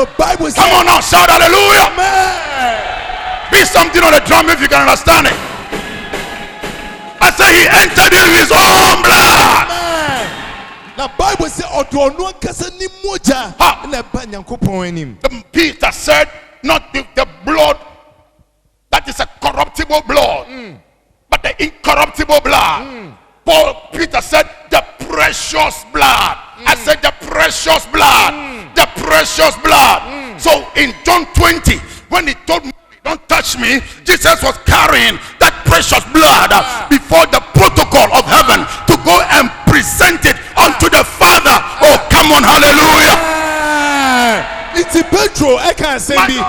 Come on now, shout hallelujah. Be something on the drum if you can understand it. I say he entered in his own blood. The Bible says, Peter said, not the blood that is a corruptible blood, but the incorruptible blood. Peter said, the precious blood. I said, the precious blood. The precious blood. So in John 20, when he told me, don't touch me, Jesus was carrying that precious blood before the protocol of heaven to go and present it unto the Father. Oh, come on, hallelujah. It's a Pedro, I can't say me.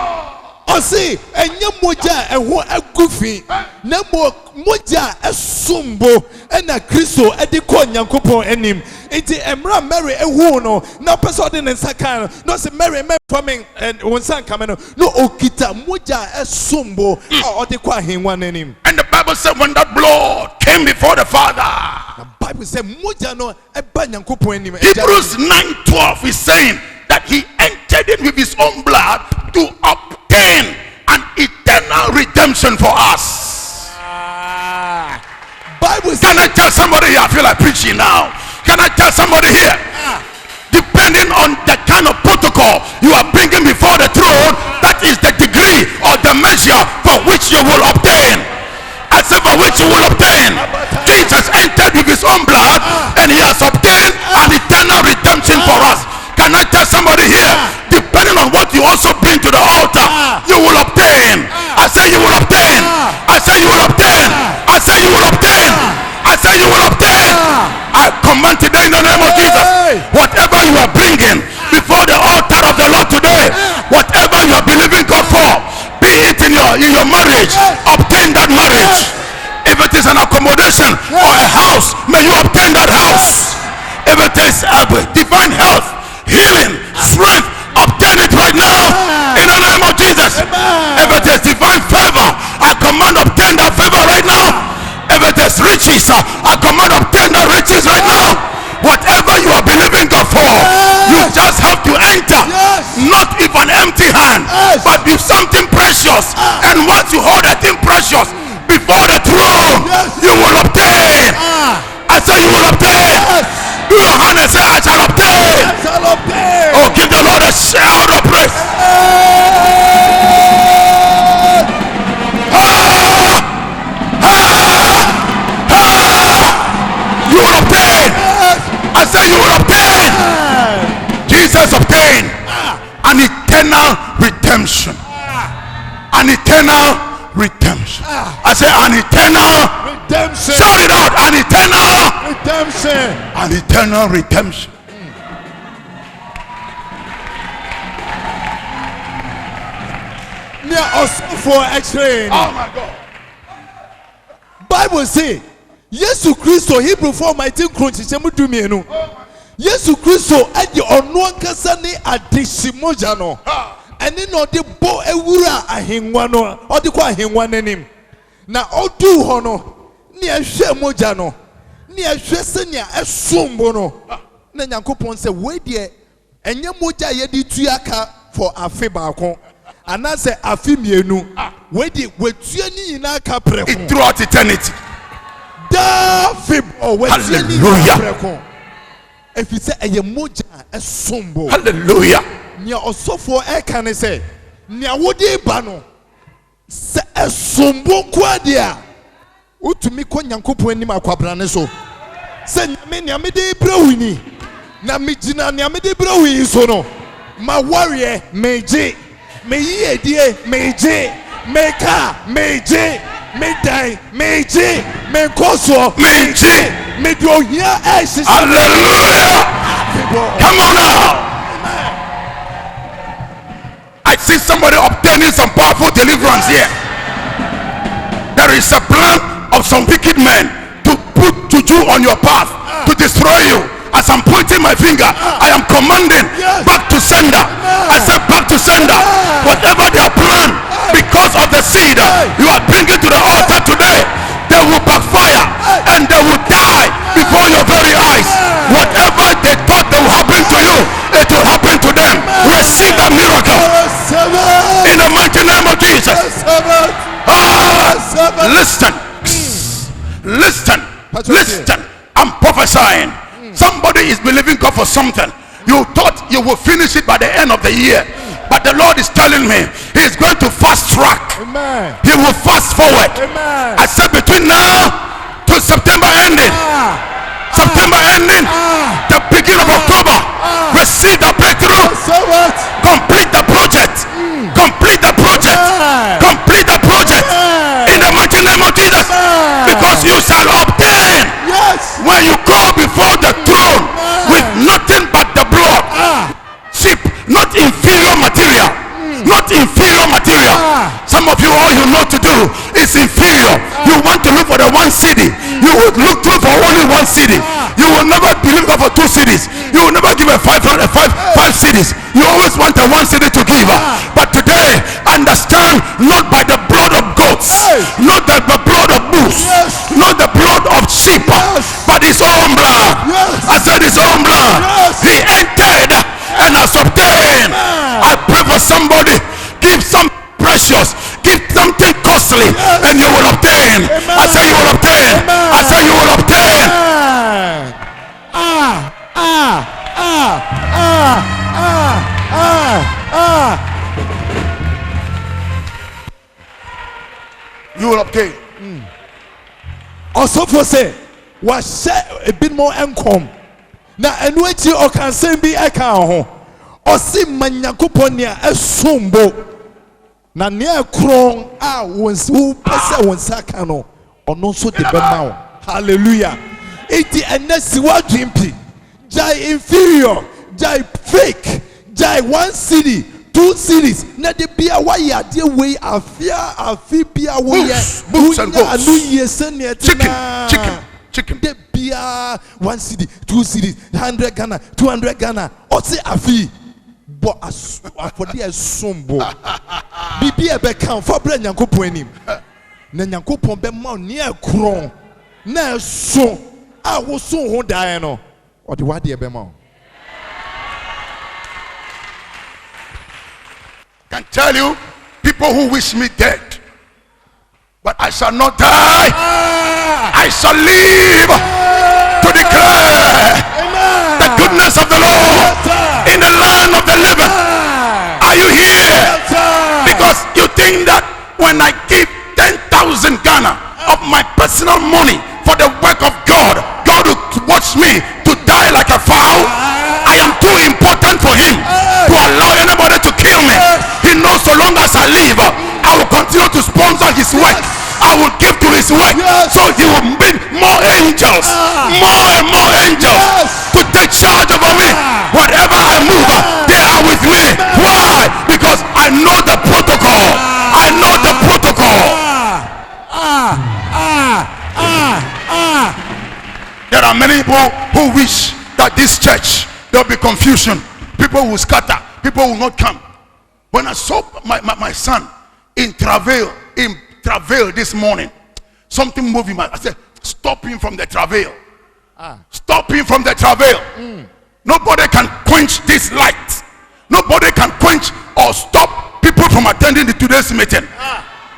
I say, and your moja and what a goofy. No more moja a sumbo and a crystal at the corner coupon and him. It's a Mary a wono, no person in Sakana, no say Mary coming and one son coming. No okita moja a sumbo or the quahing one in him. And the Bible said, when that blood came before the Father, the Bible said, moja no a banyan coupon in him. Hebrews 9:12 is saying that he entered in with his own blood to obtain an eternal redemption for us. Bible Can I tell somebody here? I feel like preaching now. Can I tell somebody here? Depending on the kind of protocol you are bringing before the throne, that is the degree or the measure for which you will obtain. I said for which you will obtain. Jesus entered with his own blood and he has obtained an eternal redemption for us. Can I tell somebody here? Depending on what you also bring to the altar, you will obtain. I say you will obtain. I say you will obtain. I say you will obtain. I say you will obtain. I command today in the name of Jesus, whatever you are bringing before the altar of the Lord today, whatever you are believing God for, be it in your marriage, obtain that marriage. If it is an accommodation or a house, may you obtain that house. If it is divine health, healing, strength, obtain it right now in the name of Jesus. If it is divine favor, I command obtain that favor right now. If it is riches, I command obtain the riches right now. Whatever you are believing God for, you just have to enter, not with an empty hand, but with something precious. And once you hold that thing precious before the throne, you will obtain. I say you will obtain. Do your hand and say, I shall obtain. Oh, give the Lord a shout of praise. You will obtain. I say you will obtain. Jesus obtained an eternal redemption. An eternal redemption. I say an eternal redemption. Shout it out. An eternal redemption. An eternal redemption. For actually, oh my God. Bible say, Yesu Christo Hebrew for my team crunch do me no. Yesu Christo at the ono kasa ni adishimoja no. And then no de bo ewura ahengwa no, o de kwa ahengwa nanim. Na odu ho no, ni ahwe moja no. Ni ahwe se ni esombo no. Na Nyankopon se we de enye moja ye di tuaka for afe baako. And I say afi mienu. We di wetua ni nyina ka preko. It throughout eternity. Hallelujah. If you say a moja a sombo, hallelujah. Nya osofo e kan say nya wodi ba no se a sombo kwadia utumi ko Nyankopon anim akwabra ne so se nyame de brawini na mejina nyame de brawi so no ma warrior meje me yiedie meje meka meje me die meje me koso meje me do here is hallelujah. Come on now. I see somebody obtaining some powerful deliverance here. There is a plan of some wicked men to put juju on your path to destroy you. As I'm pointing my finger, I am commanding back to sender. I said back to sender. Whatever their plan, because of the seed you are bringing to the altar today, they will backfire and they will die before your very eyes. Whatever they thought that will happen to you, it will happen to them. Receive that miracle. In the mighty name of Jesus. Listen. Listen. I'm prophesying. Somebody is believing God for something. You thought you will finish it by the end of the year, but the Lord is telling me He's going to fast track. Amen. He will fast forward. Amen. I said between now to September ending, the beginning of October, receive the breakthrough. Complete the project. Complete the project. Complete the project. In the mighty name of Jesus. Because you shall obtain. When you go before the throne with nothing but the blood, sheep, not inferior material. Not inferior material. Some of you, all you know to do is inferior. You want to look for the one city. You would look through for only one city. You will never believe God for two cities. You will never give a five cities. You always want a one city to give. But today, understand, not by the blood of goats, not the blood of bulls, not the blood of sheep, but His own blood. I said His own blood. He entered and has obtained. I pray for somebody. Give some precious, give something costly, and you will obtain. I say you will obtain. I say you will obtain. You will obtain. Also for say, what share a bit more income. Now, and what you can say be a cow. Or see Manyakuponia a sumbo. Na near krong once who pass one sakano or no so the bemao. Hallelujah. 80 and next what dreampy. Jai inferior, jai fake, jai one city, two cities. Na de bia why ya dear way a fee bia way boots and goats. Chicken. De bia one city, two cities, 100 Ghana, 200 Ghana. Or say a fee. But for the sumbo bibi ebe kan for bra Nyankopon anim na Nyankopon be ma near kron na so a wo so ho dan no o de wade ebe ma. Can tell you people who wish me dead, but I shall not die. I shall live to declare the goodness of the Lord in the land of the living. Are you here? Because you think that when I give 10,000 Ghana of my personal money for the work of God, God will watch me to die like a fowl. I am too important for Him to allow anybody to kill me. He knows so long as I live, I will continue to sponsor His work. I will give to His work. So He will bring more angels, more and more angels to take charge over me. Whatever I move, they are with me. Why? Because I know the protocol. I know the protocol. There are many people who wish that this church, there will be confusion. People will scatter. People will not come. When I saw my son in travail this morning, something moved him. I said, stop him from the travail. Stop him from the travail. Nobody can quench this light. Nobody can quench or stop people from attending today's meeting.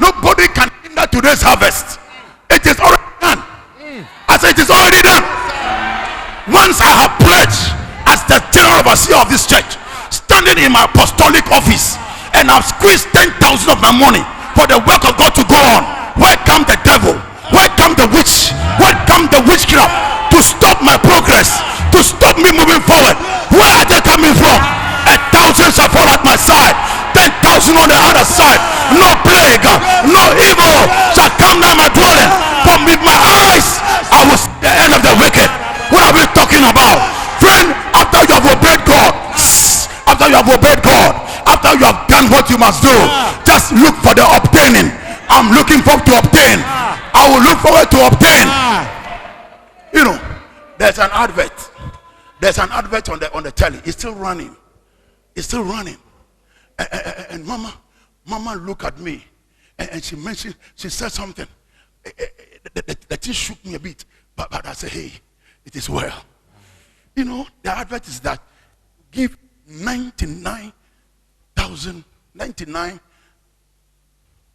Nobody can hinder today's harvest. It is already done. I said it is already done. Once I have pledged as the general overseer of this church, standing in my apostolic office, and I've squeezed 10,000 of my money for the work of God to go on. Where come the devil? Where come the witch? Where come the witchcraft to stop my progress, to stop me moving forward? Where are they coming from? 1,000 shall fall at my side, 10,000 on the other side. No plague, no evil shall come down my dwelling. For with my eyes I will see the end of the wicked. What are we talking about? Friend, after you have obeyed God, after you have obeyed God, after you have done what you must do, just look for the obtaining. I'm looking forward to obtain. I will look forward to obtain. You know, there's an advert. There's an advert on the telly. It's still running. It's still running. And mama looked at me, and she said something. The thing shook me a bit, but I said, hey, it is well. You know, the advert is that give 99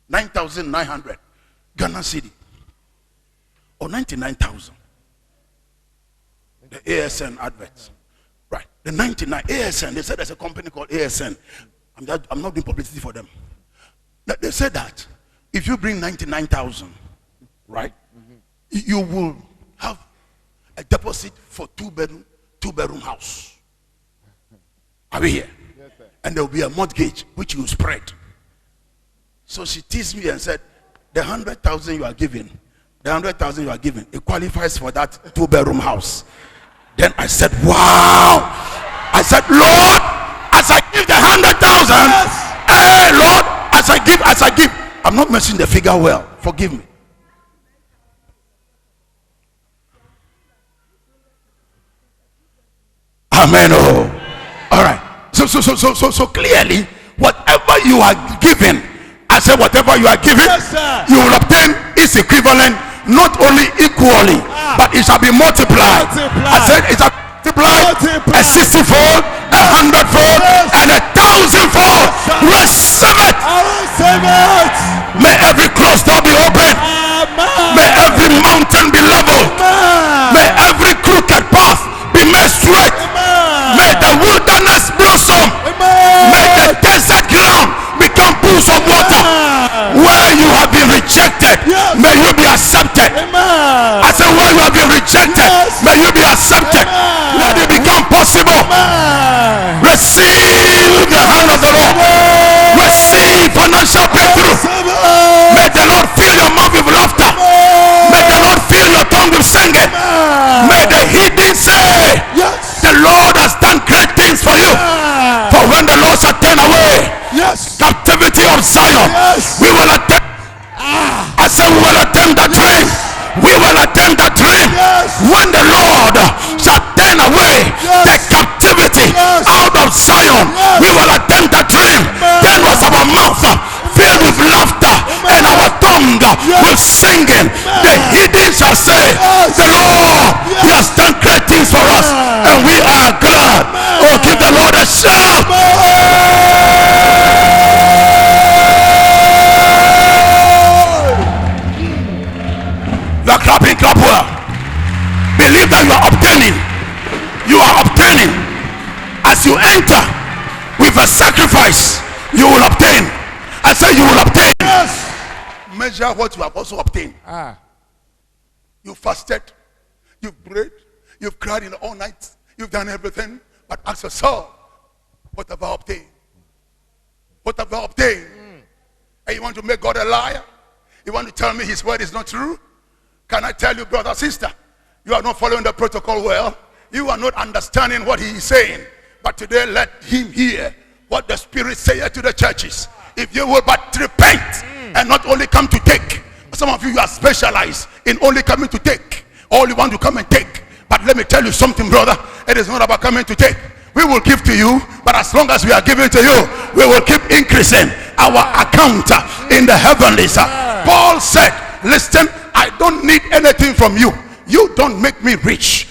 9,900 Ghana cedi, or 99,000. The ASN adverts, right? The 99 ASN. They said there's a company called ASN. I'm not doing publicity for them. They said that if you bring 99,000, right, you will have a deposit for two bedroom house. Are we here? Yes, sir. And there will be a mortgage which you spread. So she teased me and said, the 100,000 you are giving, it qualifies for that 2-bedroom house. Then I said, wow. I said, Lord, as I give the 100,000, hey Lord, as I give. I'm not mentioning the figure well. Forgive me. Amen. Oh. All right. So clearly, whatever you are giving, I said whatever you are giving, yes, you will obtain its equivalent, not only equally, but it shall be multiplied. I said it shall be multiplied a 60-fold, a 100-fold, yes, and a 1,000-fold. Receive it. May every closed door be open. May every mountain be leveled. May every crooked path be made straight. May the wilderness blossom. May the desert ground become pools of water. Where you have been rejected, may you be accepted. I said, where you have been rejected, may you be accepted. Let it become possible. Receive the hand of the Lord. Receive financial breakthrough. May the Lord fill your mouth with laughter. May the Lord fill your tongue with singing. May the heathen say, the Lord has done great things for you. For when the Lord shall turn away captivity of Zion, we will attempt. I said we will attempt that dream. We will attempt that dream. When the Lord shall turn away the captivity out of Zion, we will attempt that dream. Then was our mouth filled with laughter and our tongue with singing. The heathen shall say, the Lord, he has done great things for us, and we are glad. Oh, give the Lord a shout. You are clapping, clap well. Believe that you are obtaining. You are obtaining. As you enter with a sacrifice, you will obtain. I say you will obtain. Yes. Measure what you have also obtained. You fasted, you've prayed, you've cried in all night, you've done everything, but ask yourself, what have I obtained? What have I obtained? And you want to make God a liar? You want to tell me his word is not true? Can I tell you, brother, sister, you are not following the protocol well. You are not understanding what he is saying. But today, let him hear what the Spirit saith to the churches. If you will but repent and not only come to take. Some of you are specialized in only coming to take. All you want to come and take. But let me tell you something, brother. It is not about coming to take. We will give to you, but as long as we are giving to you, we will keep increasing our account in the heavenlies. Paul said, listen, I don't need anything from you. You don't make me rich.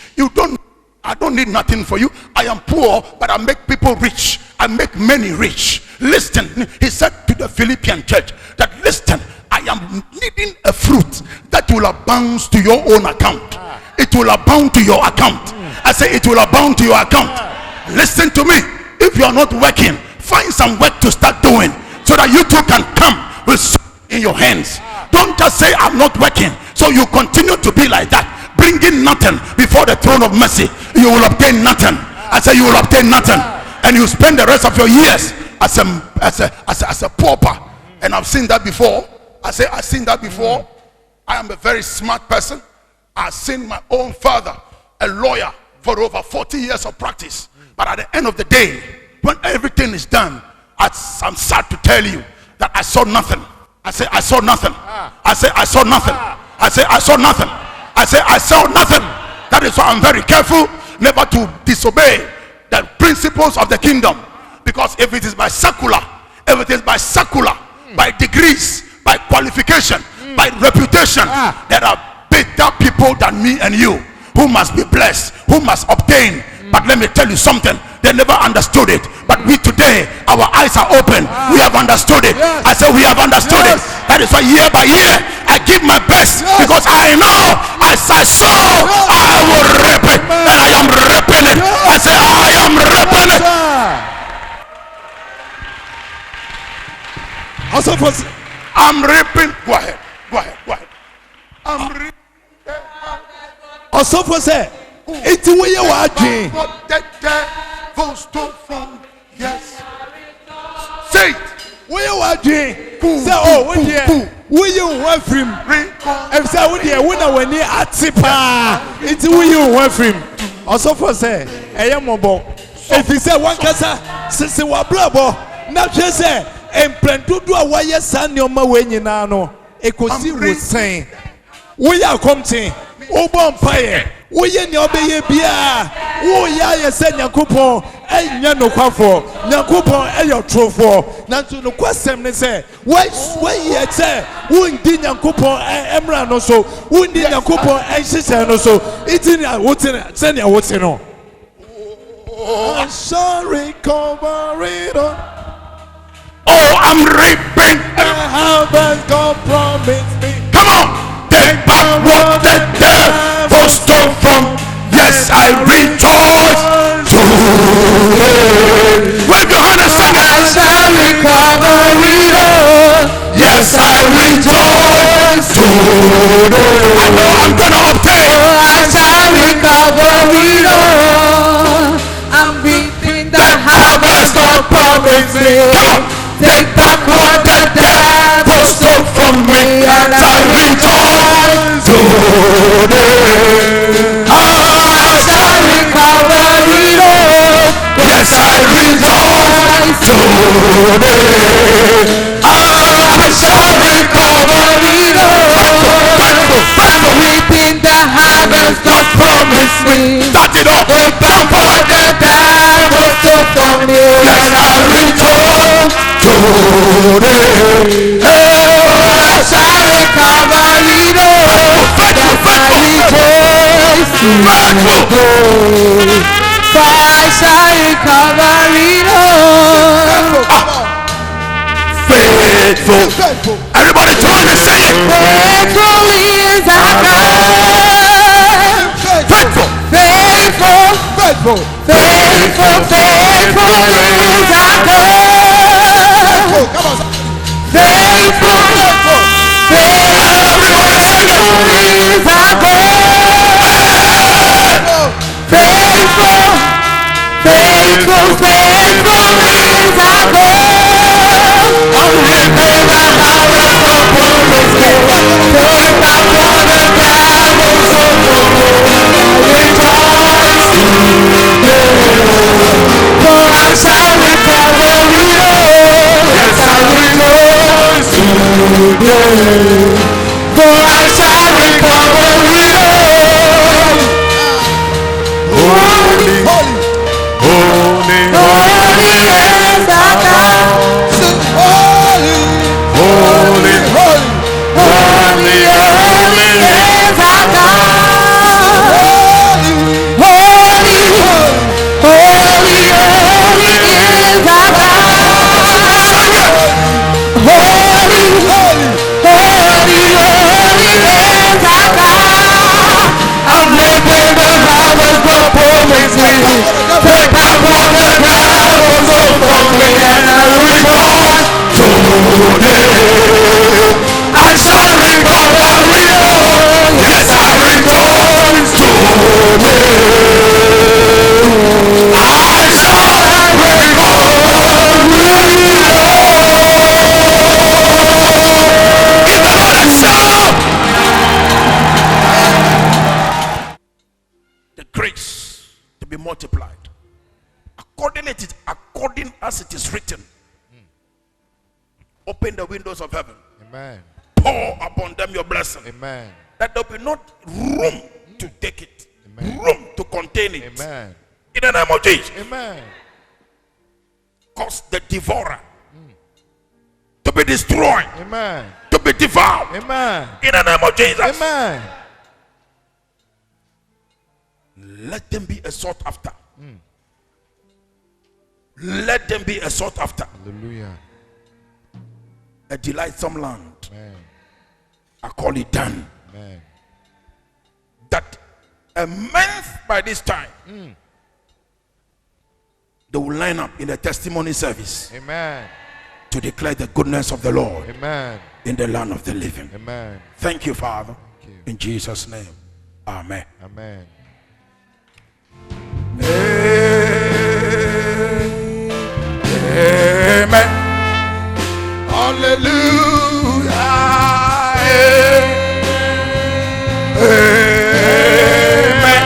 I don't need nothing for you. I am poor, but I make people rich. I make many rich. Listen, he said to the Philippian church that, listen, I am needing a fruit that will abound to your own account. It will abound to your account. I say it will abound to your account. Listen to me. If you are not working, find some work to start doing so that you too can come with in your hands. Don't just say I'm not working, so you continue to be like that, bringing nothing before the throne of mercy. You will obtain nothing. I say you will obtain nothing, and you spend the rest of your years as a pauper. And I've seen that before. I say I've seen that before. I am a very smart person. I've seen my own father, a lawyer for over 40 years of practice. But at the end of the day, when everything is done, I'm sad to tell you that I saw nothing. I say I saw nothing. I say I saw nothing. I say I saw nothing. I say I saw nothing. That is why I'm very careful never to disobey the principles of the kingdom. Because if it is by circular, by degrees, by qualification, by reputation, there are better people than me and you who must be blessed, who must obtain. But let me tell you something, they never understood it. But we today, our eyes are open. We have understood it. Yes. I said we have understood Yes. it. That is why year by year I give my best, Yes. because I know as I sow, I will reap it, and I am reaping it. I say I am reaping it. Also for I'm reaping. Go ahead. Go ahead. Go ahead. I'm reaping. also for say enti wo ye wa adwen What the devil stole from. Yes. Say it. wo ye wa adwen say oh wo de wo ye wo afrim e say wo de wo na wani ate pa enti wo ye wo afrim also for say eye mobo if you say one kasa sisi wa brabo na hwe say emprentudu a wa ye sa neoma we nyina no ekosi wo sen wo ye akomten wo bom paye wo ye ne obeye bia wo ya ye se Nyankopon enya nokwafo Nyankopon eyo trofo nanto no kwasem ne se wo ye che wo ndi Nyankopon emra no so wo ndi Nyankopon enhyehyɛ no so itini a wotin se ne wotin no I'm sorry cover it on. Oh, I'm reaping. Heaven's God promised me. Come on. Take back what the devil stole from. Yes, I rejoice today. Wave your hand and sing it. I shall recover it all. Yes, I rejoice today. I know I'm gonna obtain. I shall recover it all. I'm reaping the harvest God promised me. Come on. Take back what the devil stole from me, and I rejoice today. I shall recover it all. Yes, I rejoice today. I shall recover it all. I'm reaping the harvest God promised me. Start it up. Take back what the devil stole from me, and I rejoice today. I shall recover it all. Yes, I rejoice today. For I shall recover it all. Faithful. Everybody join me, sing it. Faithful is our God. Faithful. Faithful. Faithful. Faithful. Faithful is our God. Faithful. Everybody sing it. Is our God. Faithful. Faithful. Faithful is our God. I'm reaping the harvest of promise. Take back what the devil stole from me. Rejoice today. For I shall recover it all. Yes, I rejoice today. For I shall recover it all. Holy, holy, Holy is our God. Holy, holy, holy, holy is our God. Holy, holy, holy is our God. Holy, holy is our God. I'm living the harvest God promised me. Take back what the devil stole from me, and I rejoice today. I shall recover it all. Yes, I rejoice today. I shall recover it all. Give the Lord a shout. The grace to be multiplied according as it is written. Open the windows of heaven. Amen. Pour upon them your blessing. Amen. That there will be not room to take it. Amen. Room to contain it. Amen. In the name of Jesus. Amen. Cause the devourer to be destroyed. Amen. To be devoured. Amen. In the name of Jesus. Amen. Let them be a sought after. Let them be a sought after. Hallelujah. A delightsome land. Amen. I call it done. Amen. That a month by this time, they will line up in the testimony service. Amen. To declare the goodness of the Lord. Amen. In the land of the living. Amen. Thank you, Father. Thank you. In Jesus' name. Amen. Amen. Amen. Hallelujah. Amen.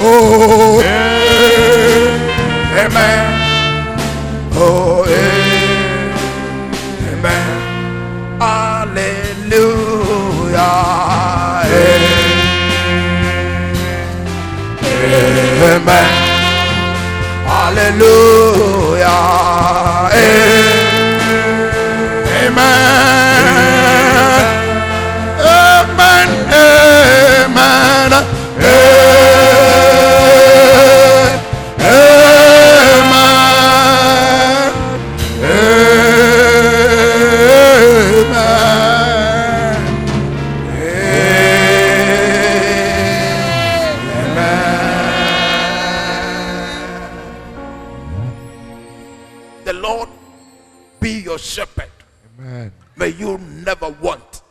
Oh, amen. Oh, amen. Hallelujah. Amen. Hallelujah. Amen. Amen. Amen. The Lord be your shepherd. Amen. May you never want.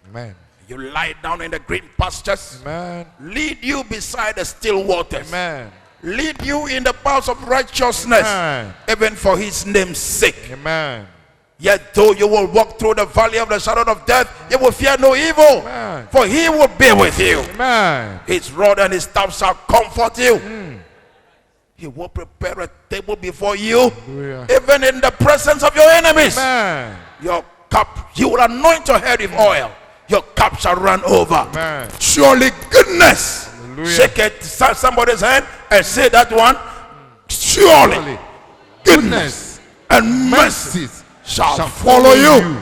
Amen. You lie down in the green pastures. Amen. Lead you beside the still waters. Amen. Lead you in the paths of righteousness. Amen. Even for his name's sake. Amen. Yet though you will walk through the valley of the shadow of death, you will fear no evil. Amen. For he will be with you. Amen. His rod and his staff shall comfort you. He will prepare a table before you. Hallelujah. Even in the presence of your enemies. Amen. Your cup, he will anoint your head with oil. Your cup shall run over. Amen. Surely goodness. Hallelujah. Shake it, somebody's hand and say that one. Surely goodness and mercy shall follow you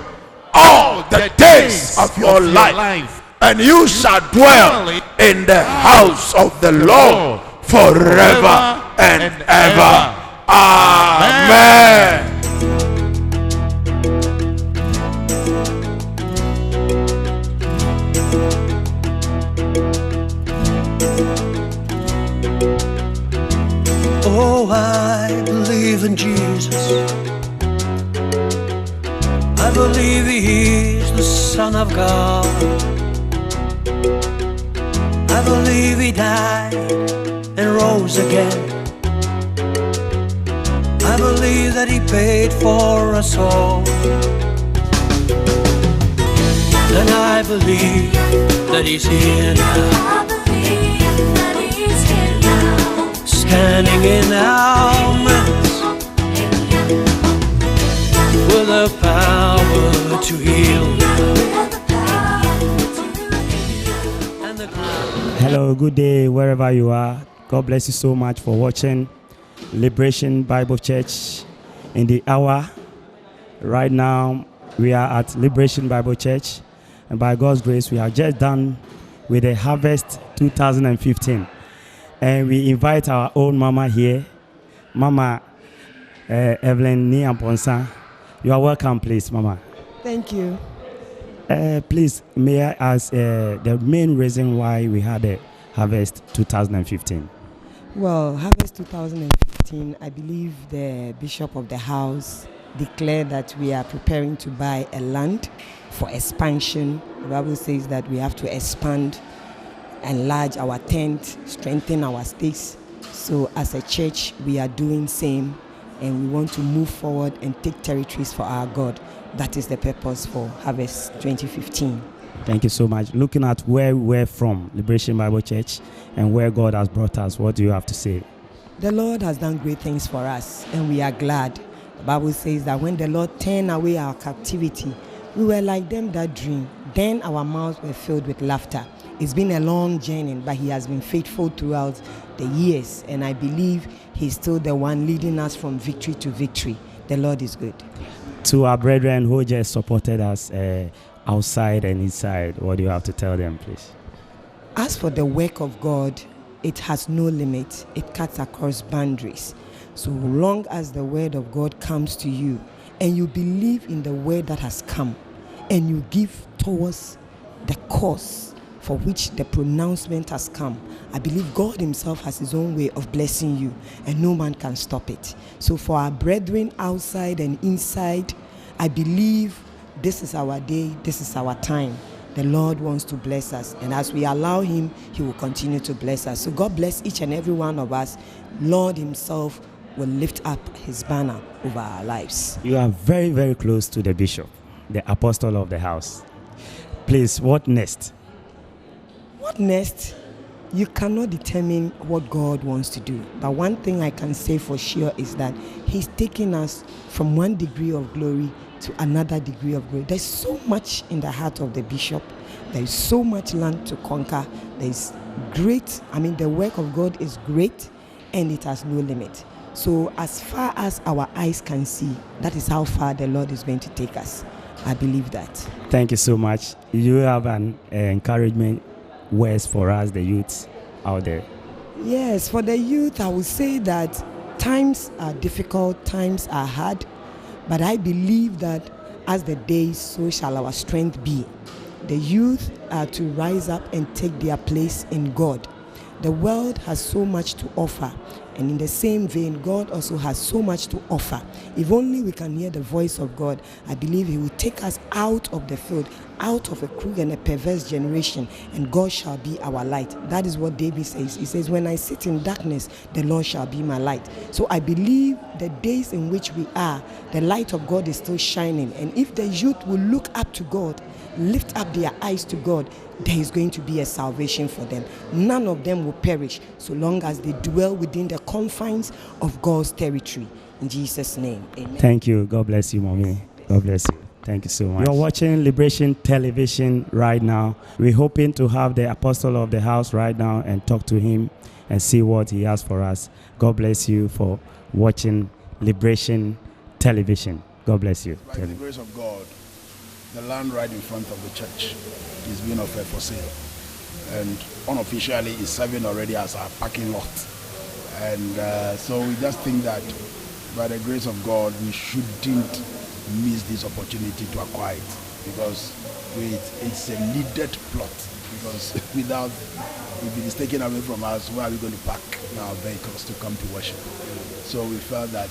all the days of your life, and you shall dwell in the house of the Lord forever and ever. Amen. Oh, I believe in Jesus. I believe He is the Son of God. I believe He died and rose again. I believe that He paid for us all. And I believe that He's here now, standing in our midst with the power to heal and the glory. Hello, good day wherever you are. God bless you so much for watching Liberation Bible Church in the hour. Right now, we are at Liberation Bible Church, and by God's grace, we are just done with the Harvest 2015. And we invite our own mama here, Mama Evelyn Niamponsa. You are welcome, please, Mama. Thank you. Please, may I ask the main reason why we had a Harvest 2015? Well, Harvest 2015, I believe the Bishop of the House declared that we are preparing to buy a land for expansion. The Bible says that we have to expand, enlarge our tent, strengthen our stakes. So as a church, we are doing same, and we want to move forward and take territories for our God. That is the purpose for Harvest 2015. Thank you so much. Looking at where we're from, Liberation Bible Church, and where God has brought us, what do you have to say? The Lord has done great things for us, and we are glad. The Bible says that when the Lord turned away our captivity, we were like them that dream. Then our mouths were filled with laughter. It's been a long journey, but He has been faithful throughout the years, and I believe He's still the one leading us from victory to victory. The Lord is good. To our brethren who just supported us outside and inside, what do you have to tell them, please? As for the work of God, it has no limit. It cuts across boundaries. So long as the word of God comes to you and you believe in the word that has come and you give towards the cause for which the pronouncement has come, I believe God himself has his own way of blessing you and no man can stop it. So for our brethren outside and inside, I believe this is our day, this is our time. The Lord wants to bless us, and as we allow him, he will continue to bless us. So God bless each and every one of us. Lord himself will lift up his banner over our lives. You are very, very close to the bishop, the apostle of the house. Please, what next? What next? You cannot determine what God wants to do. But one thing I can say for sure is that he's taking us from one degree of glory to another degree of glory. There's so much in the heart of the bishop. There is so much land to conquer. There is great, the work of God is great and it has no limit. So as far as our eyes can see, that is how far the Lord is going to take us. I believe that. Thank you so much. You have an encouragement words for us, the youths out there? Yes, for the youth, I would say that times are difficult, times are hard, but I believe that as the days, so shall our strength be. The youth are to rise up and take their place in God. The world has so much to offer, and in the same vein, God also has so much to offer. If only we can hear the voice of God, I believe he will take us out of the field, out of a crooked and a perverse generation, and God shall be our light. That is what David says. He says, when I sit in darkness, the Lord shall be my light. So I believe the days in which we are, the light of God is still shining. And if the youth will look up to God, lift up their eyes to God, there is going to be a salvation for them. None of them will perish so long as they dwell within the confines of God's territory. In Jesus' name, amen. Thank you. God bless you, Mommy. God bless you. Thank you so much. You're watching Liberation Television right now. We're hoping to have the apostle of the house right now and talk to him and see what he has for us. God bless you for watching Liberation Television. God bless you. By the grace of God, the land right in front of the church is being offered for sale, and unofficially is serving already as our parking lot. And so we just think that by the grace of God, we shouldn't miss this opportunity to acquire it, because it's a needed plot. Because without, if it is taken away from us, where are we going to park our vehicles to come to worship? So we felt that